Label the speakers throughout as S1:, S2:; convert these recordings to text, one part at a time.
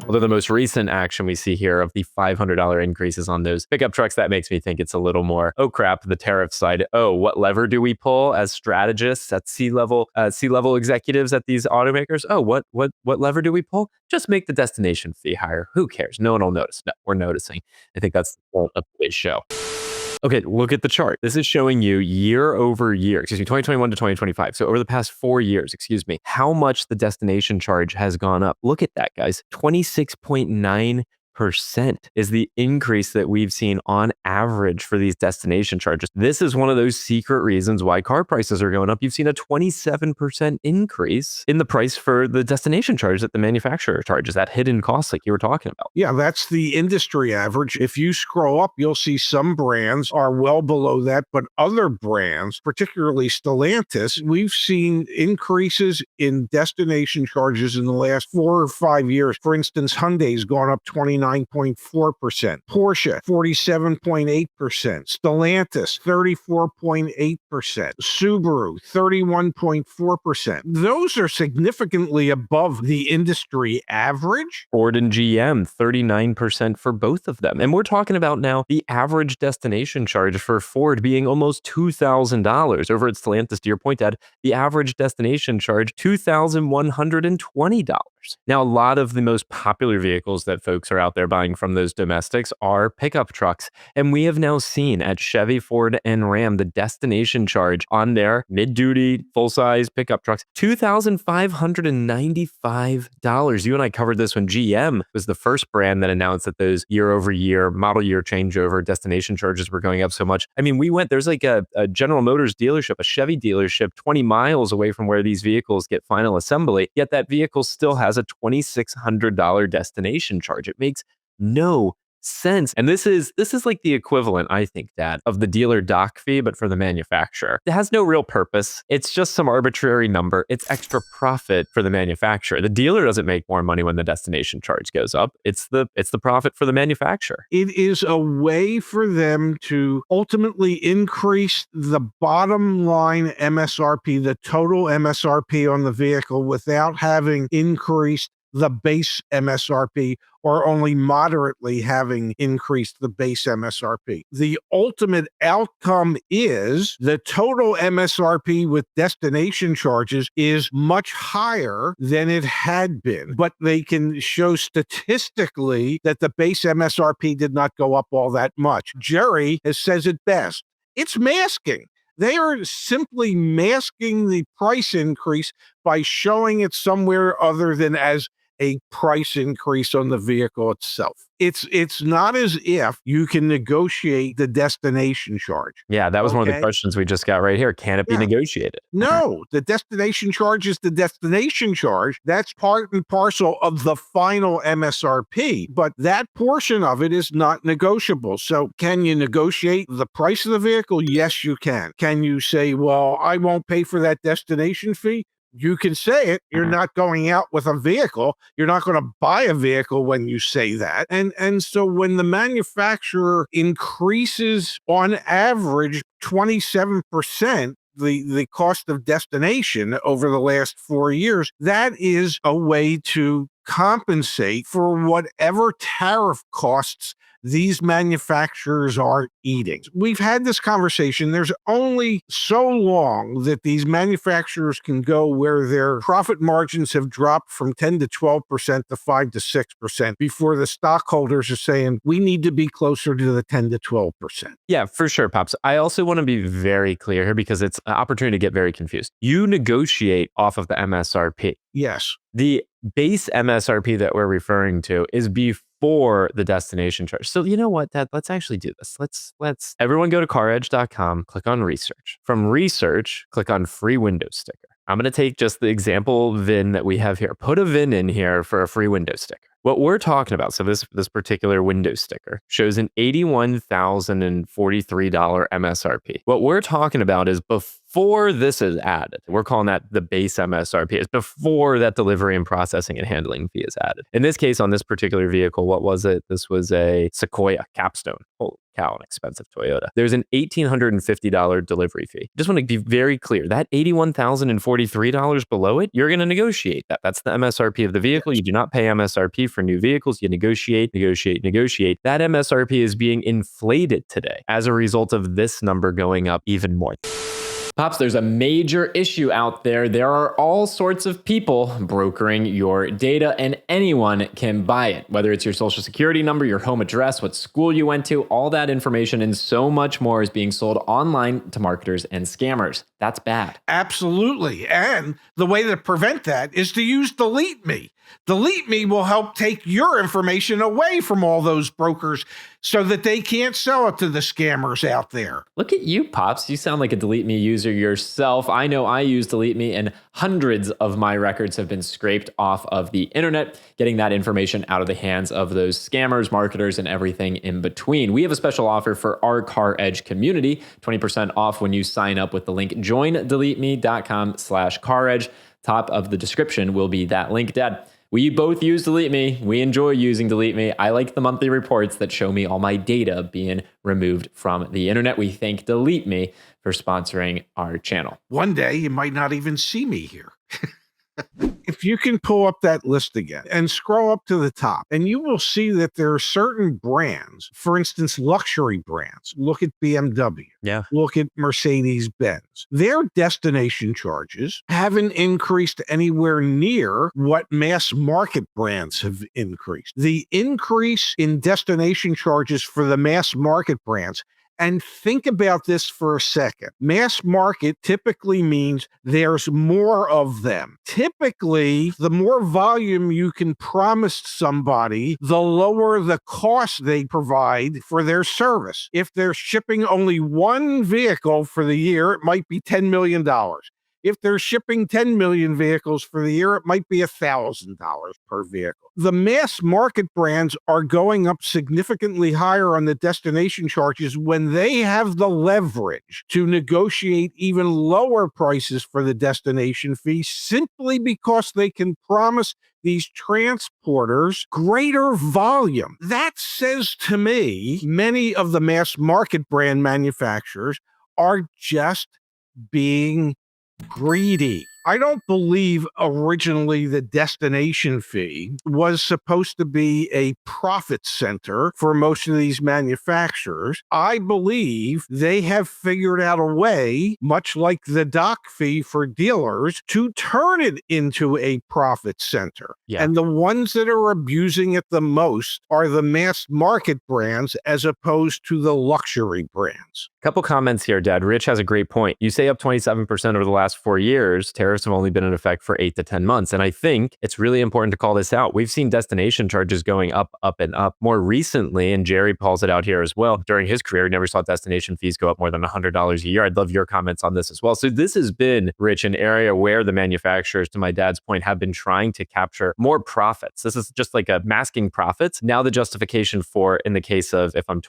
S1: Although the most recent action we see here of the $500 increases on those pickup trucks, that makes me think it's a little more, oh crap, the tariff side. Oh, what lever do we pull as strategists at C-level executives at these automakers? Oh, what lever do we pull? Just make the destination fee higher. Who cares? No one will notice. No, we're noticing. I think that's the point of today's show. Okay, look at the chart. This is showing you year over year, 2021 to 2025. So over the past 4 years, how much the destination charge has gone up. Look at that, guys. 26.9% is the increase that we've seen on average for these destination charges. This is one of those secret reasons why car prices are going up. You've seen a 27% increase in the price for the destination charge that the manufacturer charges, that hidden cost like you were talking about.
S2: Yeah, that's the industry average. If you scroll up, you'll see some brands are well below that, but other brands, particularly Stellantis, we've seen increases in destination charges in the last 4 or 5 years. For instance, Hyundai's gone up 29.4%, Porsche 47.8%, Stellantis 34.8%, Subaru 31.4%. Those are significantly above the industry average.
S1: Ford and GM 39% for both of them. And we're talking about now the average destination charge for Ford being almost $2,000. Over at Stellantis, to your point, Dad, the average destination charge $2,120. Now, a lot of the most popular vehicles that folks are out there buying from those domestics are pickup trucks. And we have now seen at Chevy, Ford, and Ram, the destination charge on their mid-duty, full-size pickup trucks, $2,595. You and I covered this when GM was the first brand that announced that those year-over-year, model year changeover destination charges were going up so much. I mean, there's like a General Motors dealership, a Chevy dealership 20 miles away from where these vehicles get final assembly, yet that vehicle still has a $2,600 destination charge. It makes no sense. And this is like the equivalent, I think, Dad, of the dealer dock fee, but for the manufacturer. It has no real purpose. It's just some arbitrary number. It's extra profit for the manufacturer. The dealer doesn't make more money when the destination charge goes up. It's the profit for the manufacturer.
S2: It is a way for them to ultimately increase the bottom line MSRP, the total MSRP on the vehicle, without having increased the base MSRP or only moderately having increased the base MSRP. The ultimate outcome is the total MSRP with destination charges is much higher than it had been, but they can show statistically that the base MSRP did not go up all that much. Jerry says it best. It's masking. They are simply masking the price increase by showing it somewhere other than as a price increase on the vehicle itself. It's not as if you can negotiate the destination charge.
S1: Yeah, that was one of the questions we just got right here. Can it be negotiated?
S2: No, the destination charge is the destination charge. That's part and parcel of the final MSRP, but that portion of it is not negotiable. So can you negotiate the price of the vehicle? Yes, you can. Can you say, well, I won't pay for that destination fee? You can say it. You're not going out with a vehicle. You're not going to buy a vehicle when you say that. And so when the manufacturer increases on average 27%, the cost of destination over the last 4 years, that is a way to compensate for whatever tariff costs these manufacturers are eating. We've had this conversation. There's only so long that these manufacturers can go where their profit margins have dropped from 10 to 12% to 5 to 6% before the stockholders are saying, we need to be closer to the 10 to 12%.
S1: Yeah, for sure, Pops. I also want to be very clear here because it's an opportunity to get very confused. You negotiate off of the MSRP.
S2: Yes.
S1: The base MSRP that we're referring to is before the destination charge. So you know what, Dad? Let's actually do this. Let's everyone go to CarEdge.com, click on research. From research, click on free window sticker. I'm going to take just the example VIN that we have here. Put a VIN in here for a free window sticker. What we're talking about, so this particular window sticker shows an $81,043 MSRP. What we're talking about is before this is added. We're calling that the base MSRP. It's before that delivery and processing and handling fee is added. In this case, on this particular vehicle, what was it? This was a Sequoia Capstone. Holy cow, an expensive Toyota. There's an $1,850 delivery fee. Just want to be very clear. That $81,043 below it, you're going to negotiate that. That's the MSRP of the vehicle. You do not pay MSRP for new vehicles. You negotiate. That MSRP is being inflated today as a result of this number going up even more. Pops, there's a major issue out there. There are all sorts of people brokering your data, and anyone can buy it. Whether it's your social security number, your home address, what school you went to, all that information and so much more is being sold online to marketers and scammers. That's bad.
S2: Absolutely. And the way to prevent that is to use Delete Me. Delete Me will help take your information away from all those brokers so that they can't sell it to the scammers out there.
S1: Look at you, Pops. You sound like a Delete Me user yourself. I know I use Delete Me, and hundreds of my records have been scraped off of the internet, getting that information out of the hands of those scammers, marketers, and everything in between. We have a special offer for our CarEdge community, 20% off when you sign up with the link joindeleteme.com/CarEdge. Top of the description will be that link, Dad. We both use Delete Me. We enjoy using Delete Me. I like the monthly reports that show me all my data being removed from the internet. We thank Delete Me for sponsoring our channel.
S2: One day you might not even see me here. If you can pull up that list again and scroll up to the top, and you will see that there are certain brands, for instance, luxury brands. Look at BMW.
S1: Yeah.
S2: Look at Mercedes-Benz. Their destination charges haven't increased anywhere near what mass market brands have increased. The increase in destination charges for the mass market brands, and think about this for a second. Mass market typically means there's more of them. Typically, the more volume you can promise somebody, the lower the cost they provide for their service. If they're shipping only one vehicle for the year, it might be $10 million. If they're shipping 10 million vehicles for the year, it might be $1,000 per vehicle. The mass market brands are going up significantly higher on the destination charges when they have the leverage to negotiate even lower prices for the destination fee simply because they can promise these transporters greater volume. That says to me, many of the mass market brand manufacturers are just being greedy. I don't believe originally the destination fee was supposed to be a profit center for most of these manufacturers. I believe they have figured out a way, much like the dock fee for dealers, to turn it into a profit center.
S1: Yeah.
S2: And the ones that are abusing it the most are the mass market brands as opposed to the luxury brands.
S1: Couple comments here, Dad. Rich has a great point. You say up 27% over the last 4 years. Tariffs have only been in effect for 8 to 10 months. And I think it's really important to call this out. We've seen destination charges going up, and up more recently. And Jerry calls it out here as well. During his career, he never saw destination fees go up more than $100 a year. I'd love your comments on this as well. So this has been, Rich, an area where the manufacturers, to my dad's point, have been trying to capture more profits. This is just like a masking profits. Now the justification for, in the case of if I'm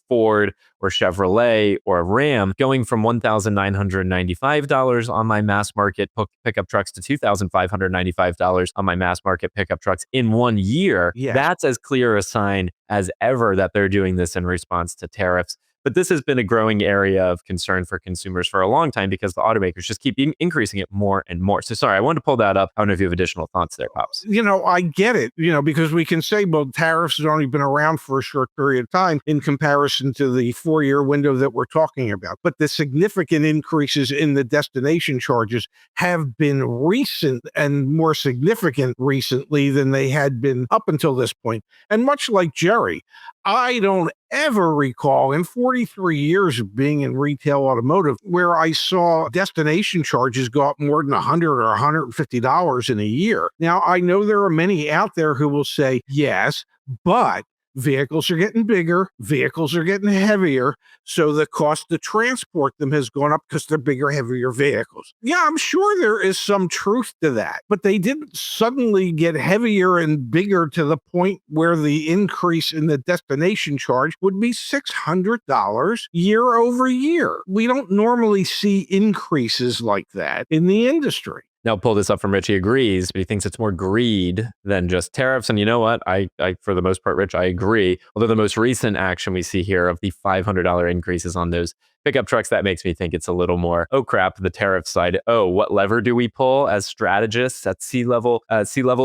S1: Ford or Chevrolet or Ram, going from $1,995 on my mass market pickup trucks to $2,595 on my mass market pickup trucks in 1 year.
S2: Yes.
S1: That's as clear a sign as ever that they're doing this in response to tariffs. But this has been a growing area of concern for consumers for a long time because the automakers just keep increasing it more and more. So sorry, I wanted to pull that up. I don't know if you have additional thoughts there, Pops.
S2: I get it, because we can say, well, tariffs have only been around for a short period of time in comparison to the 4-year window that we're talking about. But the significant increases in the destination charges have been recent and more significant recently than they had been up until this point. And much like Jerry, I don't ever recall in 43 years of being in retail automotive where I saw destination charges go up more than $100 or $150 in a year. Now, I know there are many out there who will say, yes, but vehicles are getting bigger, vehicles are getting heavier, so the cost to transport them has gone up because they're bigger, heavier vehicles. Yeah, I'm sure there is some truth to that, but they didn't suddenly get heavier and bigger to the point where the increase in the destination charge would be $600 year over year. We don't normally see increases like that in the industry.
S1: Now pull this up from Rich. He agrees, but he thinks it's more greed than just tariffs. And you know what? I for the most part, Rich, I agree. Although the most recent action we see here of the $500 increases on those pickup trucks, that makes me think it's a little more, oh crap, the tariff side. Oh, what lever do we pull as strategists at C-level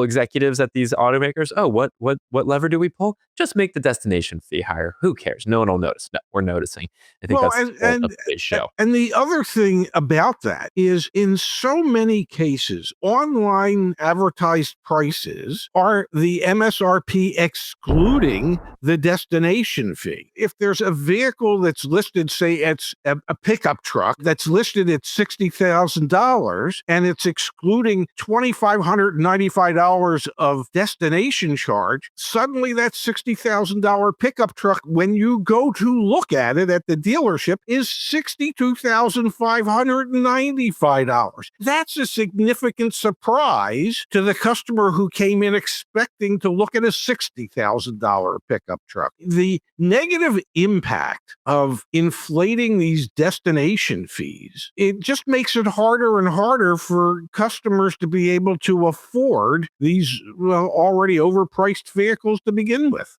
S1: executives at these automakers? Oh, what lever do we pull? Just make the destination fee higher. Who cares? No one will notice. No, we're noticing. I think
S2: Well,
S1: that's the point of today's show.
S2: and the other thing about that is, in so many cases, online advertised prices are the MSRP excluding the destination fee. If there's a vehicle that's listed, say it's a pickup truck that's listed at $60,000 and it's excluding $2,595 of destination charge, suddenly that $60,000 pickup truck, when you go to look at it at the dealership, is $62,595. That's a significant surprise to the customer who came in expecting to look at a $60,000 pickup truck. The negative impact of inflating these destination fees, it just makes it harder and harder for customers to be able to afford these already overpriced vehicles to begin with.